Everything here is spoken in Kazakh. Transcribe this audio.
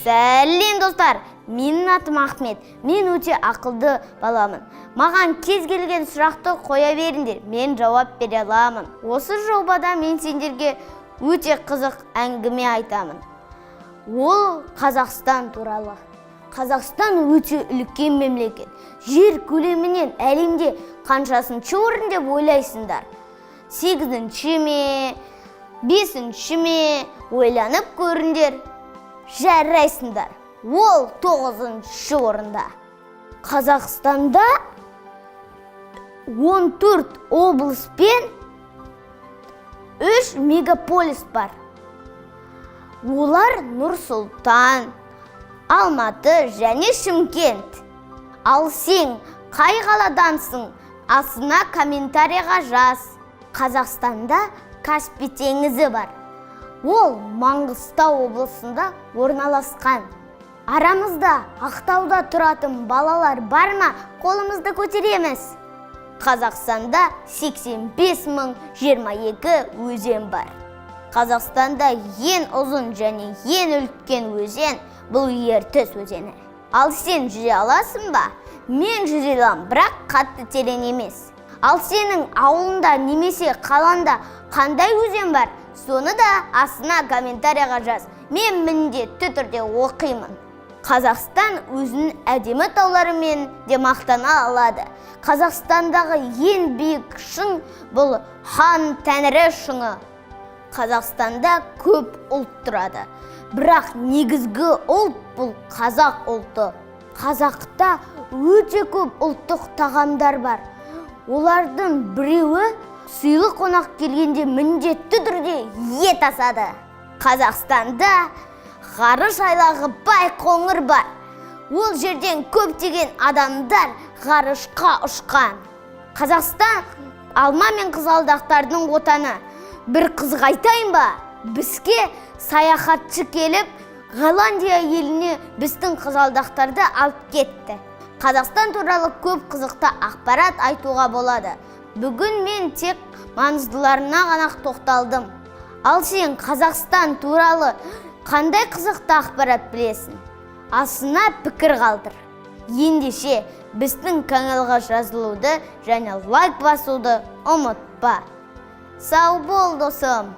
Сәлем достар, менің атым Ахмет, мен өте ақылды баламын. Маған кез келген сұрақты қоя беріңдер, мен жауап бере аламын. Осы жобада мен сендерге өте қызық әңгіме айтамын. Ол Қазақстан туралы. Қазақстан өте үлкен мемлекет. Жер көлемінен әлемде қаншасыншы орын деп ойлайсыңдар? 8-ші ме, 5-ші ме, ойланып көріңдер. Жарайсыңдар. Ол 9-ші орында. Қазақстанда 14 облыс пен 3 мегаполис бар. Олар Нұр-Сұлтан, Алматы және Шымкент. Ал сен қай қаладансың? Астына комментарийға жаз. Қазақстанда Каспий теңізі бар. Ол Маңғыстау облысында орналасқан. Арамызда Ақтауда тұратын балалар бар ма? Қолымызды көтереміз. Қазақстанда 85.022 өзен бар. Қазақстанда ең ұзын және ең үлкен өзен бұл Ертіс өзені. Ал сен жүзе аласың ба? Мен жүзе аламын, бірақ қатты терең емес. Ал сенің ауылында немесе қаланда қандай өзен бар? Соны да астына комментарийға жаз. Мен міндетті түрде оқимын. Қазақстан өзінің әдемі тауларымен де мақтана алады. Қазақстандағы ең биік шың бұл Хан Тәңірі шыңы. Қазақстанда көп ұлт тұрады. Бірақ негізгі ұлт бұл қазақ ұлты. Қазақта өте көп ұлттық тағамдар бар. Олардың біреуі сыйлы қонақ келгенде міндетті түрде ет асады. Қазақстанда ғарыш айлағы Байқоңыр бар. Ол жерден көптеген адамдар ғарышқа ұшқан. Қазақстан алма мен қызғалдақтардың отаны. Бір қызық айтайын ба? Бізге саяхатшы келіп, Голландия еліне біздің қызғалдақтарды алып кетті. Қазақстан туралы көп қызықты ақпарат айтуға болады. Бүгін мен тек маңыздыларына ғана тоқталдым. Ал сен Қазақстан туралы қандай қызықты ақпарат білесің? Астына пікір қалдыр. Ендеше біздің каналға жазылуды және лайк басуды ұмытпа. Сау бол, досым!